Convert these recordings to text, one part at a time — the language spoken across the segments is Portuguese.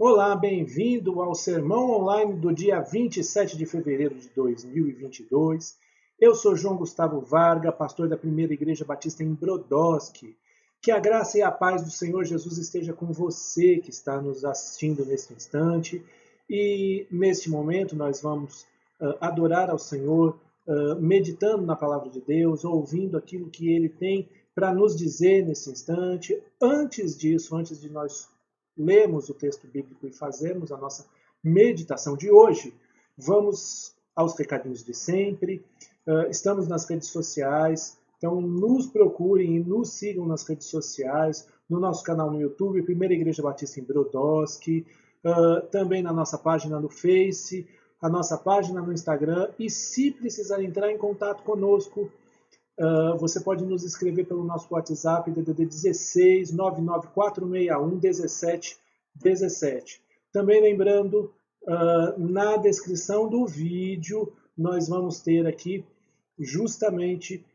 Olá, bem-vindo ao Sermão Online do dia 27 de fevereiro de 2022. Eu sou João Gustavo Varga, pastor da Primeira Igreja Batista em Brodowski. Que a graça e a paz do Senhor Jesus esteja com você que está nos assistindo neste instante. E neste momento nós vamos adorar ao Senhor, meditando na palavra de Deus, ouvindo aquilo que Ele tem para nos dizer nesse instante. Antes disso, antes de nós lermos o texto bíblico e fazermos a nossa meditação de hoje, vamos aos recadinhos de sempre. Estamos nas redes sociais, então nos procurem e nos sigam nas redes sociais, no nosso canal no YouTube, Primeira Igreja Batista em Brodowski, também na nossa página no Face, a nossa página no Instagram, e se precisar entrar em contato conosco, você pode nos escrever pelo nosso WhatsApp, DDD 16 99461 1717. Também lembrando, na descrição do vídeo, nós vamos ter aqui justamente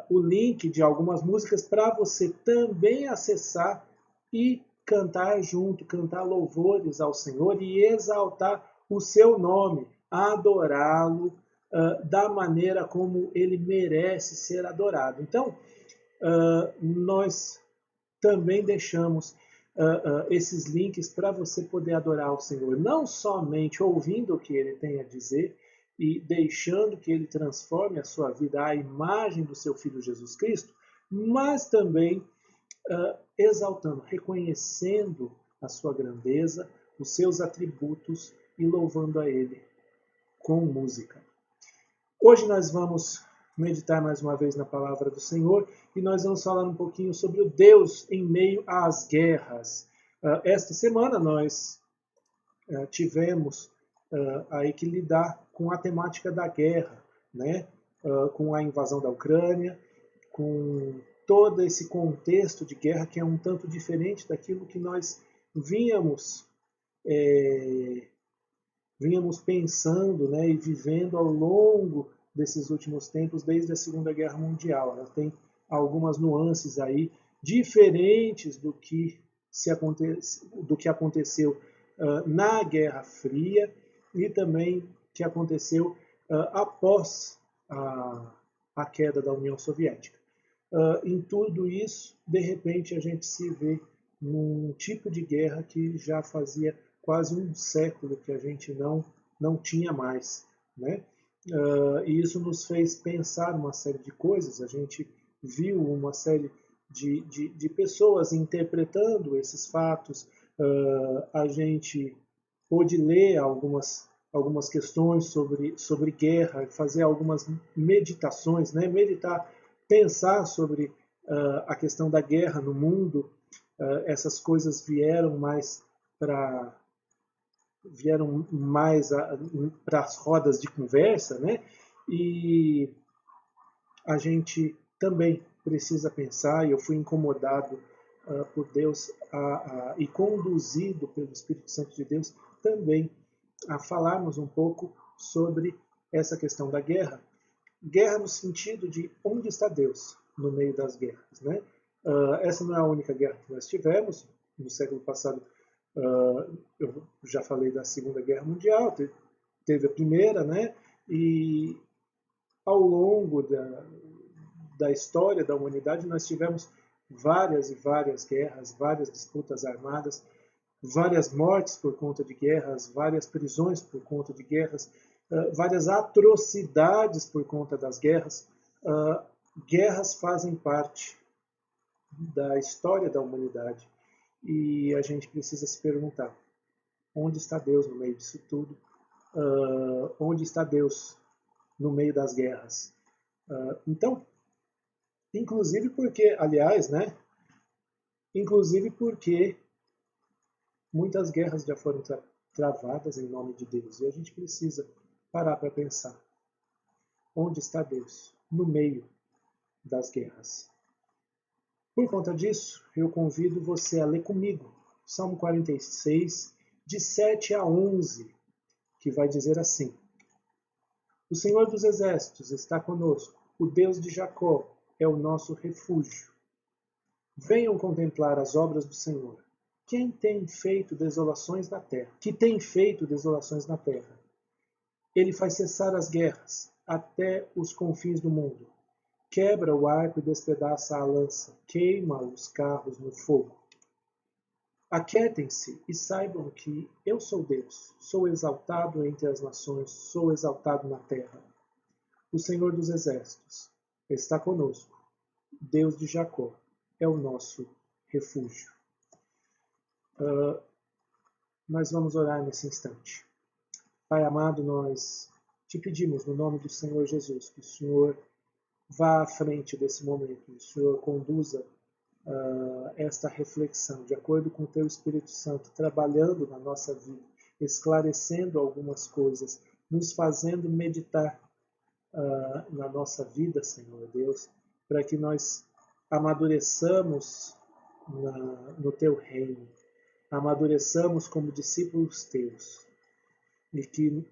o link de algumas músicas para você também acessar e cantar junto, cantar louvores ao Senhor e exaltar o seu nome, adorá-lo, da maneira como ele merece ser adorado. Então, nós também deixamos esses links para você poder adorar o Senhor, não somente ouvindo o que ele tem a dizer e deixando que ele transforme a sua vida à imagem do seu Filho Jesus Cristo, mas também exaltando, reconhecendo a sua grandeza, os seus atributos e louvando a ele com música. Hoje nós vamos meditar mais uma vez na palavra do Senhor e nós vamos falar um pouquinho sobre o Deus em meio às guerras. Esta semana nós tivemos aí que lidar com a temática da guerra, né? Com a invasão da Ucrânia, com todo esse contexto de guerra que é um tanto diferente daquilo que nós vínhamos pensando, né, e vivendo ao longo desses últimos tempos, desde a Segunda Guerra Mundial. Ela tem algumas nuances aí diferentes do que aconteceu na Guerra Fria e também que aconteceu após a queda da União Soviética. Em tudo isso, de repente, a gente se vê num tipo de guerra que já fazia quase um século que a gente não tinha mais, né? E isso nos fez pensar uma série de coisas. A gente viu uma série de pessoas interpretando esses fatos. A gente pôde ler algumas questões sobre guerra, fazer algumas meditações, né? Meditar, pensar sobre a questão da guerra no mundo. Essas coisas vieram mais para as rodas de conversa, né? E a gente também precisa pensar, e eu fui incomodado por Deus e conduzido pelo Espírito Santo de Deus também a falarmos um pouco sobre essa questão da guerra. Guerra no sentido de onde está Deus no meio das guerras, né? Essa não é a única guerra que nós tivemos. No século passado, eu já falei da Segunda Guerra Mundial, teve a Primeira, né? E ao longo da história da humanidade nós tivemos várias e várias guerras, várias disputas armadas, várias mortes por conta de guerras, várias prisões por conta de guerras, várias atrocidades por conta das guerras. Guerras fazem parte da história da humanidade e a gente precisa se perguntar: onde está Deus no meio disso tudo? Onde está Deus no meio das guerras? Então, inclusive porque, aliás, né? Inclusive porque muitas guerras já foram travadas em nome de Deus e a gente precisa parar para pensar: onde está Deus no meio das guerras? Por conta disso, eu convido você a ler comigo Salmo 46, de 7 a 11, que vai dizer assim: O Senhor dos Exércitos está conosco, o Deus de Jacó é o nosso refúgio. Venham contemplar as obras do Senhor, quem tem feito desolações na terra, que tem feito desolações na terra. Ele faz cessar as guerras até os confins do mundo. Quebra o arco e despedaça a lança, queima os carros no fogo. Aquietem-se e saibam que eu sou Deus, sou exaltado entre as nações, sou exaltado na terra. O Senhor dos Exércitos está conosco, Deus de Jacó é o nosso refúgio. Nós vamos orar nesse instante. Pai amado, nós te pedimos no nome do Senhor Jesus que o Senhor vá à frente desse momento, o Senhor conduza esta reflexão de acordo com o teu Espírito Santo, trabalhando na nossa vida, esclarecendo algumas coisas, nos fazendo meditar na nossa vida, Senhor Deus, para que nós amadureçamos no teu reino, amadureçamos como discípulos teus, e que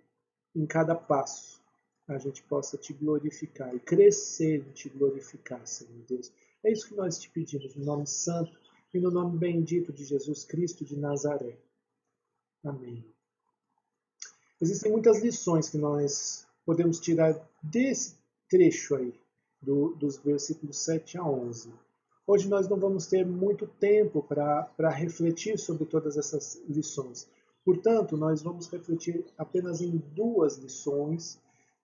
em cada passo a gente possa te glorificar e crescer em te glorificar, Senhor Deus. É isso que nós te pedimos, no nome santo e no nome bendito de Jesus Cristo de Nazaré. Amém. Existem muitas lições que nós podemos tirar desse trecho aí, dos versículos 7 a 11. Hoje nós não vamos ter muito tempo para refletir sobre todas essas lições. Portanto, nós vamos refletir apenas em 2 lições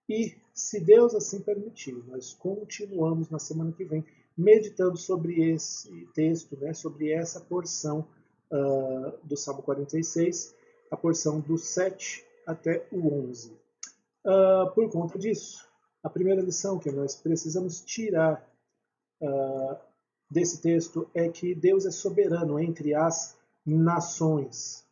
e, se Deus assim permitir, nós continuamos na semana que vem meditando sobre esse texto, né, sobre essa porção do Salmo 46, a porção do 7 até o 11. Por conta disso, a primeira lição que nós precisamos tirar desse texto é que Deus é soberano entre as nações.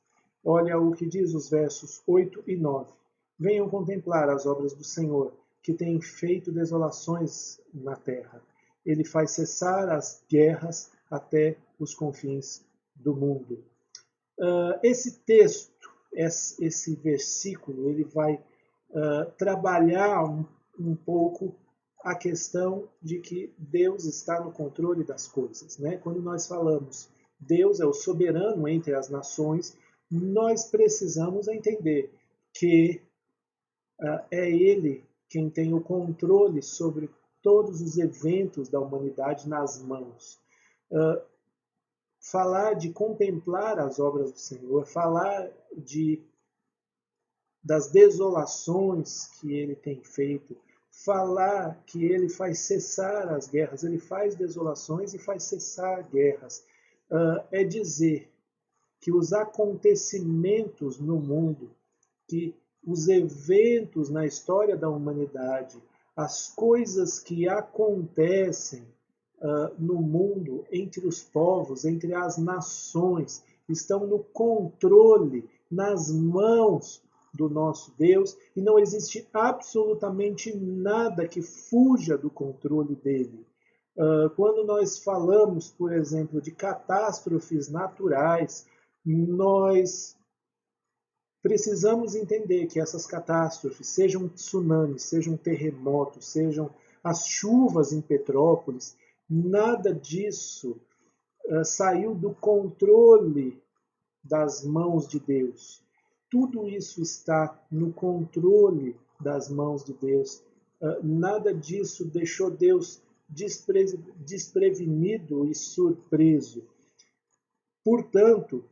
Olha o que diz os versos 8 e 9. Venham contemplar as obras do Senhor, que tem feito desolações na terra. Ele faz cessar as guerras até os confins do mundo. Esse texto, esse versículo, ele vai trabalhar um pouco a questão de que Deus está no controle das coisas, né? Quando nós falamos Deus é o soberano entre as nações, nós precisamos entender que é Ele quem tem o controle sobre todos os eventos da humanidade nas mãos. Falar de contemplar as obras do Senhor, falar das desolações que Ele tem feito, falar que Ele faz cessar as guerras, Ele faz desolações e faz cessar guerras, é dizer que os acontecimentos no mundo, que os eventos na história da humanidade, as coisas que acontecem no mundo, entre os povos, entre as nações, estão no controle, nas mãos do nosso Deus, e não existe absolutamente nada que fuja do controle dele. Quando nós falamos, por exemplo, de catástrofes naturais, nós precisamos entender que essas catástrofes, sejam tsunamis, sejam terremotos, sejam as chuvas em Petrópolis, nada disso saiu do controle das mãos de Deus. Tudo isso está no controle das mãos de Deus. Nada disso deixou Deus desprevenido e surpreso. Portanto,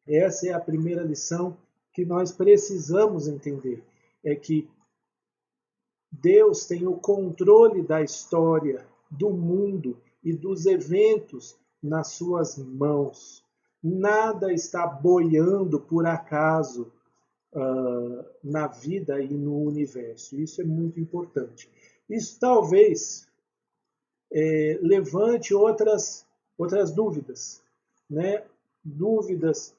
essa é a primeira lição que nós precisamos entender. É que Deus tem o controle da história, do mundo e dos eventos nas suas mãos. Nada está boiando por acaso na vida e no universo. Isso é muito importante. Isso talvez levante outras dúvidas, né? Dúvidas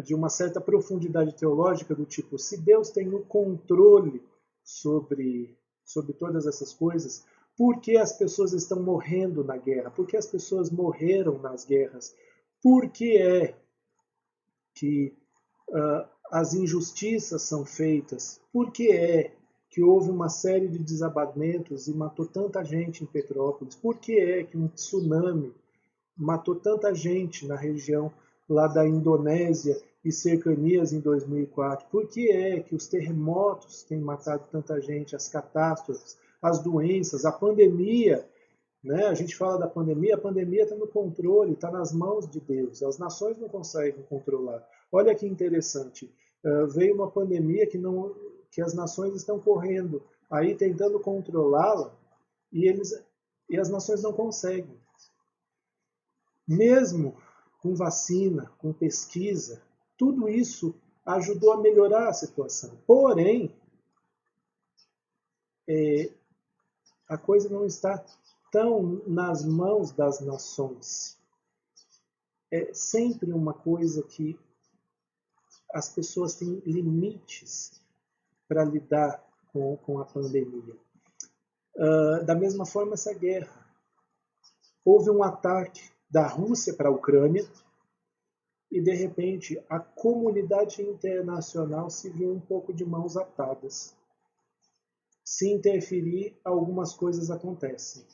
de uma certa profundidade teológica, do tipo, se Deus tem o controle sobre todas essas coisas, por que as pessoas estão morrendo na guerra? Por que as pessoas morreram nas guerras? Por que é que as injustiças são feitas? Por que é que houve uma série de desabamentos e matou tanta gente em Petrópolis? Por que é que um tsunami matou tanta gente na região lá da Indonésia e cercanias em 2004? Por que é que os terremotos têm matado tanta gente, as catástrofes, as doenças, a pandemia? Né? A gente fala da pandemia, a pandemia está no controle, está nas mãos de Deus. As nações não conseguem controlar. Olha que interessante, veio uma pandemia que as nações estão correndo, aí tentando controlá-la, e as nações não conseguem. Mesmo com vacina, com pesquisa, tudo isso ajudou a melhorar a situação. Porém, a coisa não está tão nas mãos das nações. É sempre uma coisa que as pessoas têm limites para lidar com a pandemia. Da mesma forma, essa guerra. Houve um ataque da Rússia para a Ucrânia e, de repente, a comunidade internacional se viu um pouco de mãos atadas. Se interferir, algumas coisas acontecem.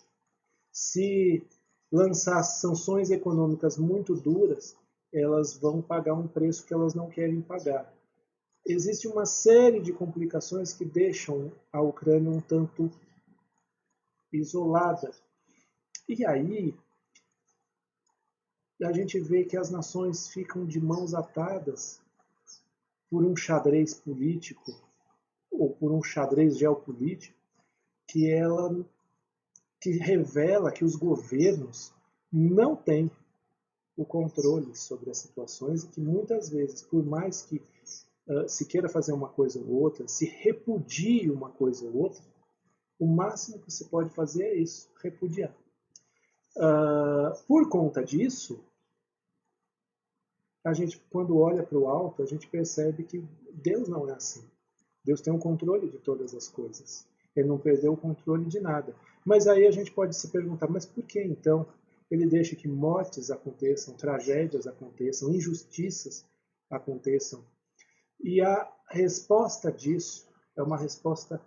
Se lançar sanções econômicas muito duras, elas vão pagar um preço que elas não querem pagar. Existe uma série de complicações que deixam a Ucrânia um tanto isolada. E aí a gente vê que as nações ficam de mãos atadas por um xadrez político ou por um xadrez geopolítico que revela que os governos não têm o controle sobre as situações e que muitas vezes, por mais que se queira fazer uma coisa ou outra, se repudie uma coisa ou outra, o máximo que se pode fazer é isso, repudiar. Por conta disso, a gente, quando olha para o alto, a gente percebe que Deus não é assim. Deus tem o controle de todas as coisas. Ele não perdeu o controle de nada. Mas aí a gente pode se perguntar, mas por que então ele deixa que mortes aconteçam, tragédias aconteçam, injustiças aconteçam? E a resposta disso é uma resposta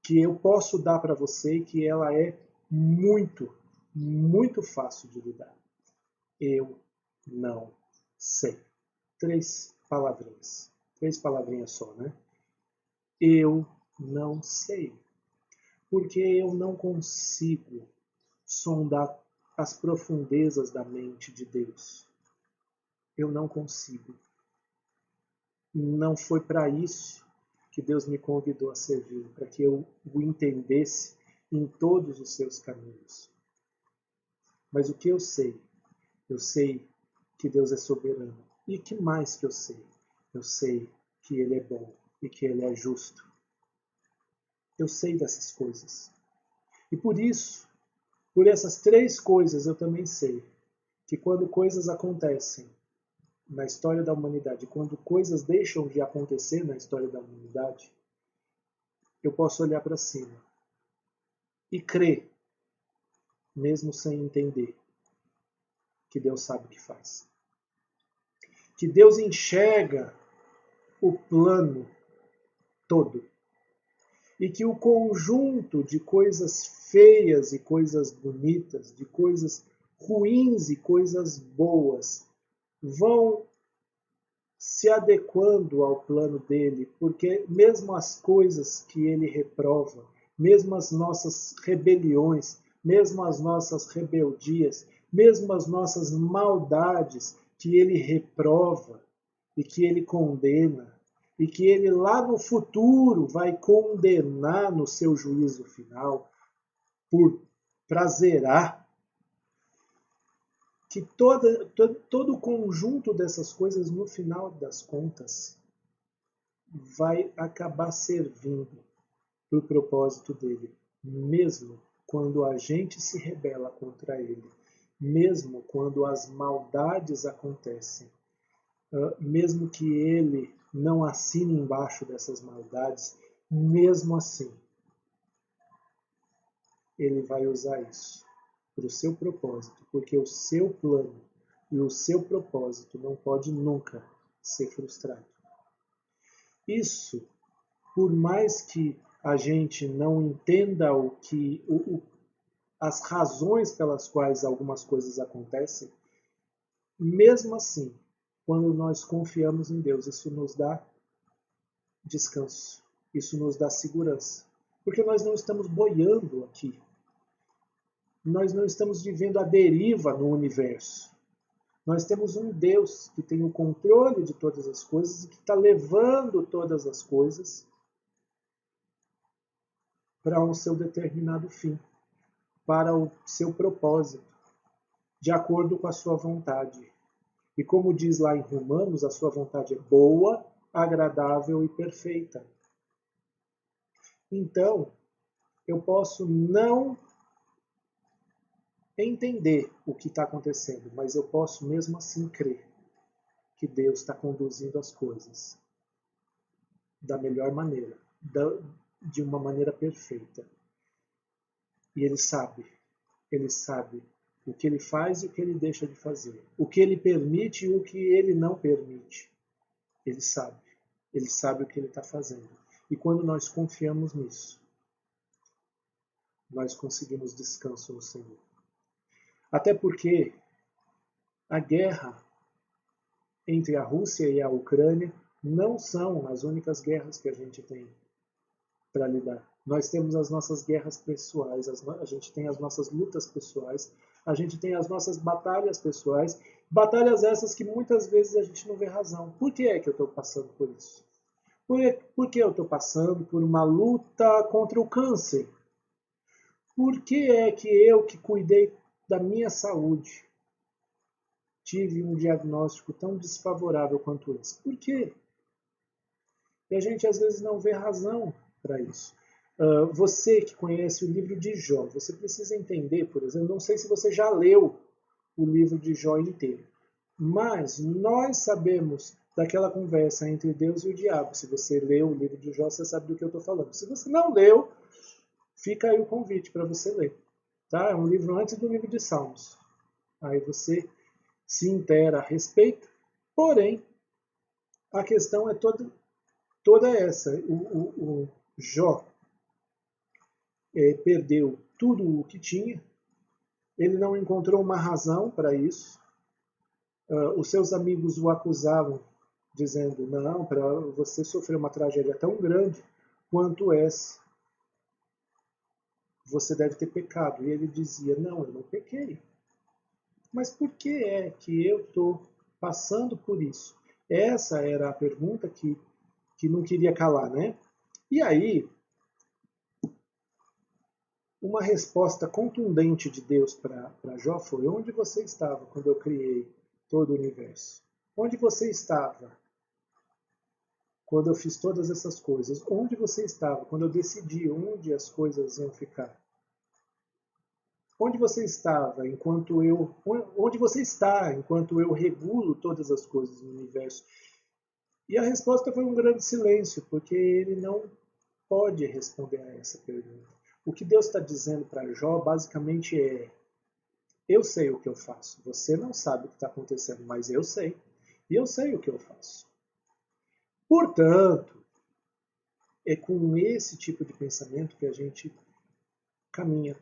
que eu posso dar para você e que ela é muito, muito fácil de lidar. Eu não sei. 3 palavrinhas. 3 palavrinhas só, né? Eu não sei. Porque eu não consigo sondar as profundezas da mente de Deus. Eu não consigo. Não foi para isso que Deus me convidou a servir, para que eu o entendesse em todos os seus caminhos. Mas o que eu sei? Eu sei que Deus é soberano. E que mais que eu sei? Eu sei que Ele é bom e que Ele é justo. Eu sei dessas coisas. E por isso, por essas 3 coisas, eu também sei que quando coisas acontecem na história da humanidade, quando coisas deixam de acontecer na história da humanidade, eu posso olhar para cima e crer, mesmo sem entender, que Deus sabe o que faz. Que Deus enxerga o plano todo. E que o conjunto de coisas feias e coisas bonitas, de coisas ruins e coisas boas, vão se adequando ao plano dele, porque mesmo as coisas que ele reprova, mesmo as nossas rebeliões, mesmo as nossas rebeldias, mesmo as nossas maldades que ele reprova e que ele condena, e que ele lá no futuro vai condenar no seu juízo final por prazerar, que todo o conjunto dessas coisas, no final das contas, vai acabar servindo para o propósito dele, mesmo quando a gente se rebela contra ele, mesmo quando as maldades acontecem, mesmo que ele não assine embaixo dessas maldades, mesmo assim, ele vai usar isso para o seu propósito, porque o seu plano e o seu propósito não pode nunca ser frustrado. Isso, por mais que a gente não entenda as razões pelas quais algumas coisas acontecem, mesmo assim, quando nós confiamos em Deus, isso nos dá descanso, isso nos dá segurança. Porque nós não estamos boiando aqui, nós não estamos vivendo a deriva no universo. Nós temos um Deus que tem o controle de todas as coisas e que está levando todas as coisas para um seu determinado fim, para o seu propósito, de acordo com a sua vontade. E como diz lá em Romanos, a sua vontade é boa, agradável e perfeita. Então, eu posso não entender o que está acontecendo, mas eu posso mesmo assim crer que Deus está conduzindo as coisas da melhor maneira, de uma maneira perfeita. E Ele sabe o que Ele faz e o que Ele deixa de fazer, o que Ele permite e o que Ele não permite. Ele sabe o que Ele está fazendo. E quando nós confiamos nisso, nós conseguimos descanso no Senhor. Até porque a guerra entre a Rússia e a Ucrânia não são as únicas guerras que a gente tem para lidar. Nós temos as nossas guerras pessoais, a gente tem as nossas lutas pessoais, a gente tem as nossas batalhas pessoais, batalhas essas que muitas vezes a gente não vê razão. Por que é que eu estou passando por isso? Por que eu estou passando por uma luta contra o câncer? Por que é que eu, que cuidei da minha saúde, tive um diagnóstico tão desfavorável quanto esse? Por quê? E a gente às vezes não vê razão para isso. Você que conhece o livro de Jó, você precisa entender, por exemplo, não sei se você já leu o livro de Jó inteiro, mas nós sabemos daquela conversa entre Deus e o diabo. Se você leu o livro de Jó, você sabe do que eu estou falando. Se você não leu, fica aí o convite para você ler. Tá? É um livro antes do livro de Salmos. Aí você se intera a respeito, porém, a questão é toda essa. O Jó perdeu tudo o que tinha, ele não encontrou uma razão para isso. Os seus amigos o acusavam, dizendo: não, para você sofrer uma tragédia tão grande quanto essa, você deve ter pecado. E ele dizia: não, eu não pequei. Mas por que é que eu estou passando por isso? Essa era a pergunta que não queria calar, né? E aí, uma resposta contundente de Deus para Jó foi: onde você estava quando eu criei todo o universo? Onde você estava quando eu fiz todas essas coisas? Onde você estava quando eu decidi onde as coisas iam ficar? Onde você estava enquanto eu, onde você está enquanto eu regulo todas as coisas no universo? E a resposta foi um grande silêncio, porque ele não pode responder a essa pergunta. O que Deus está dizendo para Jó basicamente é: eu sei o que eu faço. Você não sabe o que está acontecendo, mas eu sei. E eu sei o que eu faço. Portanto, é com esse tipo de pensamento que a gente caminha.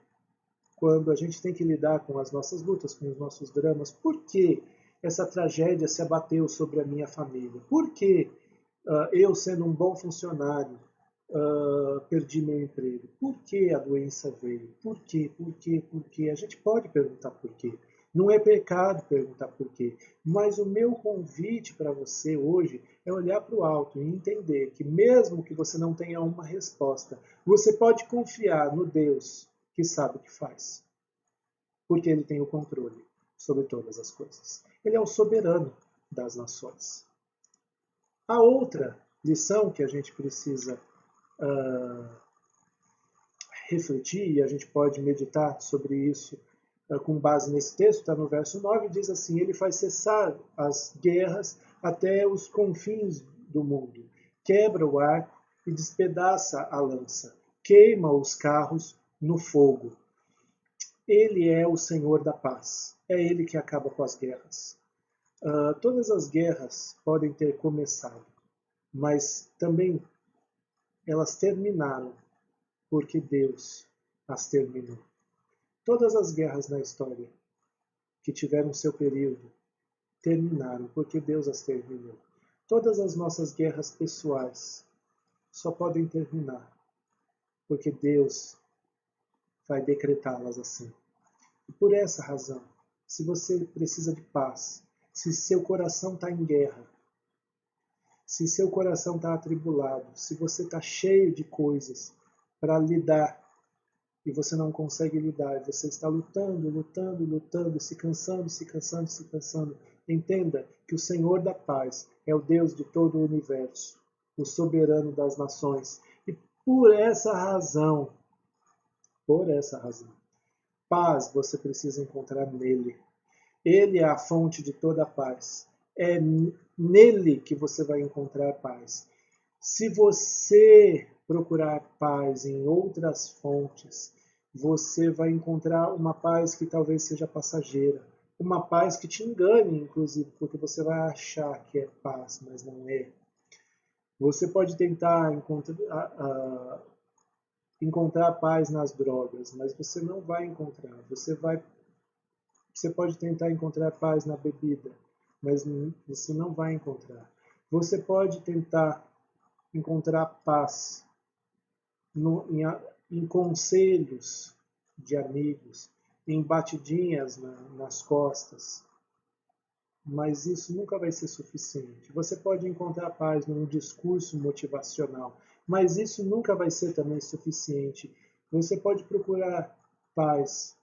Quando a gente tem que lidar com as nossas lutas, com os nossos dramas, por que essa tragédia se abateu sobre a minha família? Por que eu, sendo um bom funcionário, perdi meu emprego? Por que a doença veio? Por quê? Por quê? Por quê? A gente pode perguntar por quê. Não é pecado perguntar por quê. Mas o meu convite para você hoje é olhar para o alto e entender que mesmo que você não tenha uma resposta, você pode confiar no Deus que sabe o que faz. Porque Ele tem o controle sobre todas as coisas. Ele é o soberano das nações. A outra lição que a gente precisa refletir, e a gente pode meditar sobre isso com base nesse texto, está no verso 9, diz assim: ele faz cessar as guerras até os confins do mundo, quebra o arco e despedaça a lança, queima os carros no fogo. Ele é o Senhor da paz, é Ele que acaba com as guerras. Todas as guerras podem ter começado, mas também elas terminaram porque Deus as terminou. Todas as guerras na história que tiveram seu período terminaram, porque Deus as terminou. Todas as nossas guerras pessoais só podem terminar, porque Deus vai decretá-las assim. E por essa razão, se você precisa de paz, se seu coração está em guerra, se seu coração está atribulado, se você está cheio de coisas para lidar e você não consegue lidar, você está lutando, lutando, lutando, se cansando, se cansando, se cansando, entenda que o Senhor da paz é o Deus de todo o universo, o soberano das nações. E por essa razão, paz você precisa encontrar nele. Ele é a fonte de toda a paz. É nele que você vai encontrar paz. Se você procurar paz em outras fontes, você vai encontrar uma paz que talvez seja passageira. Uma paz que te engane, inclusive, porque você vai achar que é paz, mas não é. Você pode tentar encontrar paz nas drogas, mas você não vai encontrar. Você pode tentar encontrar paz na bebida, mas você não vai encontrar. Você pode tentar encontrar paz em conselhos de amigos, em batidinhas nas costas, mas isso nunca vai ser suficiente. Você pode encontrar paz num discurso motivacional, mas isso nunca vai ser também suficiente. Você pode procurar paz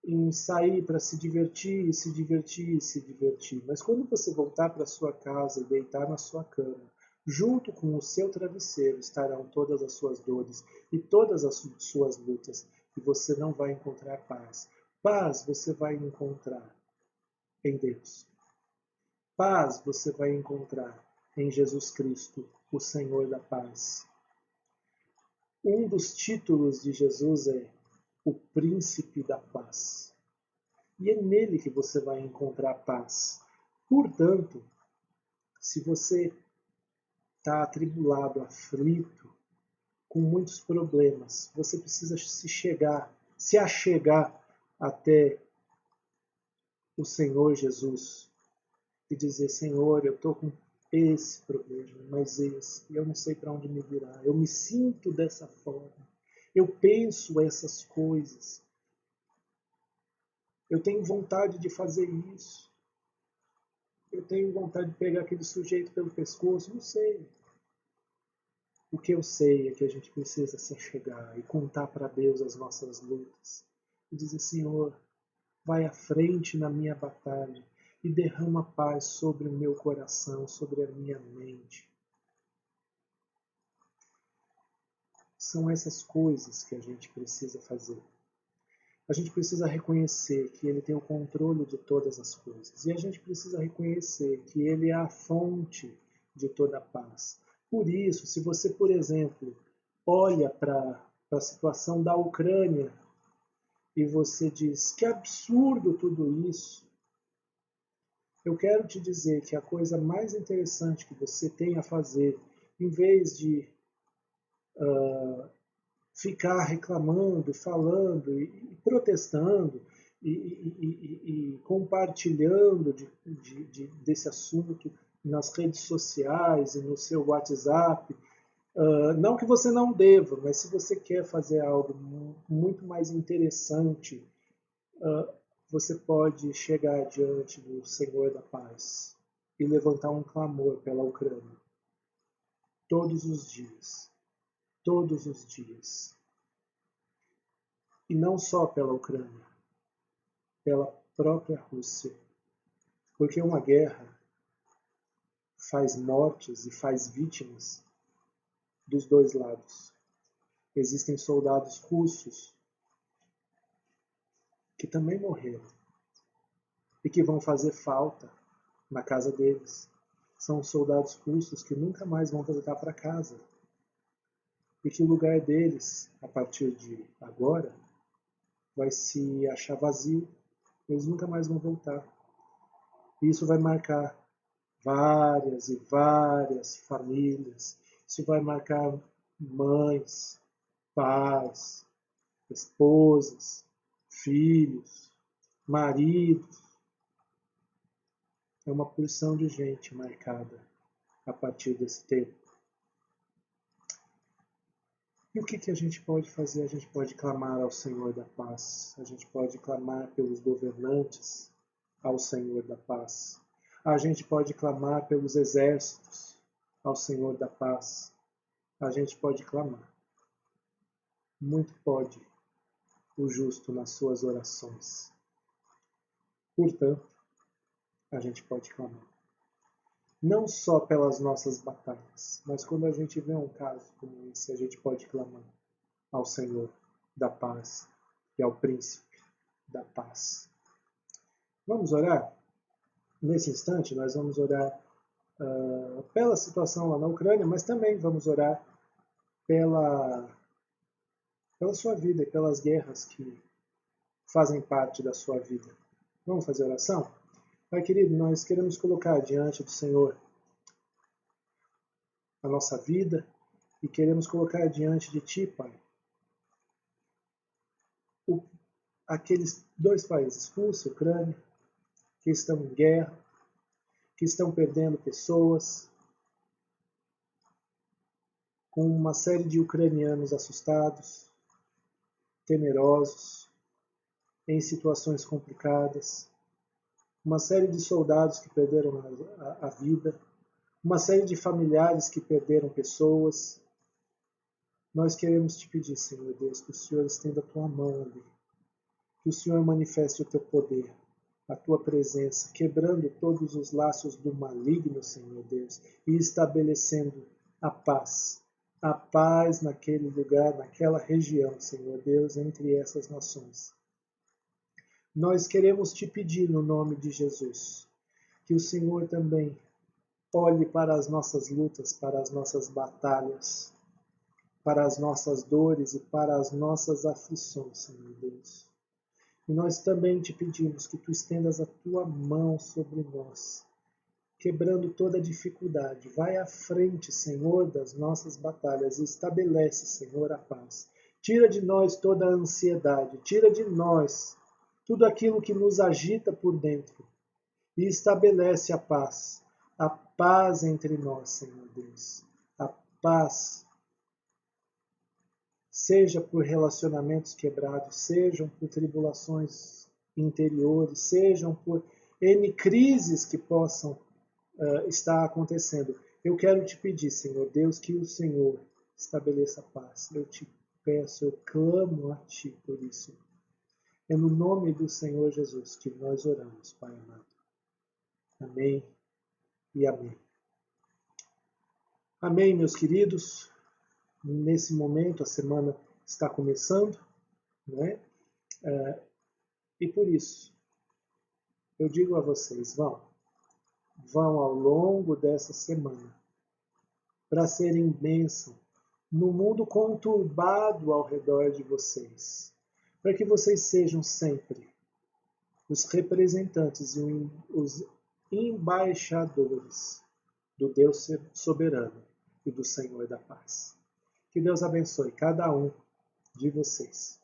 em sair para se divertir, se divertir, se divertir. Mas quando você voltar para sua casa e deitar na sua cama, junto com o seu travesseiro estarão todas as suas dores e todas as suas lutas, e você não vai encontrar paz. Paz você vai encontrar em Deus. Paz você vai encontrar em Jesus Cristo, o Senhor da paz. Um dos títulos de Jesus é o Príncipe da Paz. E é nele que você vai encontrar paz. Portanto, se você está atribulado, aflito, com muitos problemas, você precisa se achegar até o Senhor Jesus e dizer: Senhor, eu estou com esse problema, mas esse, eu não sei para onde me virar, eu me sinto dessa forma, eu penso essas coisas, eu tenho vontade de fazer isso, eu tenho vontade de pegar aquele sujeito pelo pescoço, não sei. O que eu sei é que a gente precisa se achegar e contar para Deus as nossas lutas. E dizer: Senhor, vai à frente na minha batalha e derrama paz sobre o meu coração, sobre a minha mente. São essas coisas que a gente precisa fazer. A gente precisa reconhecer que Ele tem o controle de todas as coisas. E a gente precisa reconhecer que Ele é a fonte de toda a paz. Por isso, se você, por exemplo, olha para a situação da Ucrânia e você diz: que absurdo tudo isso, eu quero te dizer que a coisa mais interessante que você tem a fazer, em vez de ficar reclamando, falando e protestando e compartilhando desse assunto nas redes sociais e no seu WhatsApp. Não que você não deva, mas se você quer fazer algo muito mais interessante, você pode chegar diante do Senhor da Paz e levantar um clamor pela Ucrânia todos os dias. Todos os dias. E não só pela Ucrânia, pela própria Rússia. Porque uma guerra faz mortes e faz vítimas dos dois lados. Existem soldados russos que também morreram e que vão fazer falta na casa deles. São soldados russos que nunca mais vão voltar para casa. E que o lugar deles, a partir de agora, vai se achar vazio. Eles nunca mais vão voltar. E isso vai marcar várias e várias famílias. Isso vai marcar mães, pais, esposas, filhos, maridos. é uma porção de gente marcada a partir desse tempo. E o que a gente pode fazer? A gente pode clamar ao Senhor da paz. A gente pode clamar pelos governantes ao Senhor da paz. A gente pode clamar pelos exércitos ao Senhor da paz. A gente pode clamar. Muito pode o justo nas suas orações. Portanto, a gente pode clamar. Não só pelas nossas batalhas, mas quando a gente vê um caso como esse, a gente pode clamar ao Senhor da paz e ao Príncipe da paz. Vamos orar? Nesse instante, nós vamos orar pela situação lá na Ucrânia, mas também vamos orar pela sua vida e pelas guerras que fazem parte da sua vida. Vamos fazer oração? Pai querido, nós queremos colocar diante do Senhor a nossa vida e queremos colocar diante de Ti, Pai, aqueles dois países, Rússia e Ucrânia, que estão em guerra, que estão perdendo pessoas, com uma série de ucranianos assustados, temerosos, em situações complicadas, uma série de soldados que perderam a vida, uma série de familiares que perderam pessoas. Nós queremos te pedir, Senhor Deus, que o Senhor estenda a tua mão ali, que o Senhor manifeste o teu poder, a tua presença, quebrando todos os laços do maligno, Senhor Deus, e estabelecendo a paz naquele lugar, naquela região, Senhor Deus, entre essas nações. Nós queremos te pedir no nome de Jesus, que o Senhor também olhe para as nossas lutas, para as nossas batalhas, para as nossas dores e para as nossas aflições, Senhor Deus. E nós também te pedimos que tu estendas a tua mão sobre nós, quebrando toda dificuldade. Vai à frente, Senhor, das nossas batalhas e estabelece, Senhor, a paz. Tira de nós toda a ansiedade, tira de nós tudo aquilo que nos agita por dentro e estabelece a paz entre nós, Senhor Deus, a paz, seja por relacionamentos quebrados, sejam por tribulações interiores, sejam por N crises que possam estar acontecendo. Eu quero te pedir, Senhor Deus, que o Senhor estabeleça a paz. Eu te peço, eu clamo a Ti por isso. É no nome do Senhor Jesus que nós oramos, Pai amado. Amém e amém. Amém, meus queridos. Nesse momento, a semana está começando, né? E por isso, eu digo a vocês, vão ao longo dessa semana para serem bênção no mundo conturbado ao redor de vocês, para que vocês sejam sempre os representantes e os embaixadores do Deus soberano e do Senhor da paz. Que Deus abençoe cada um de vocês.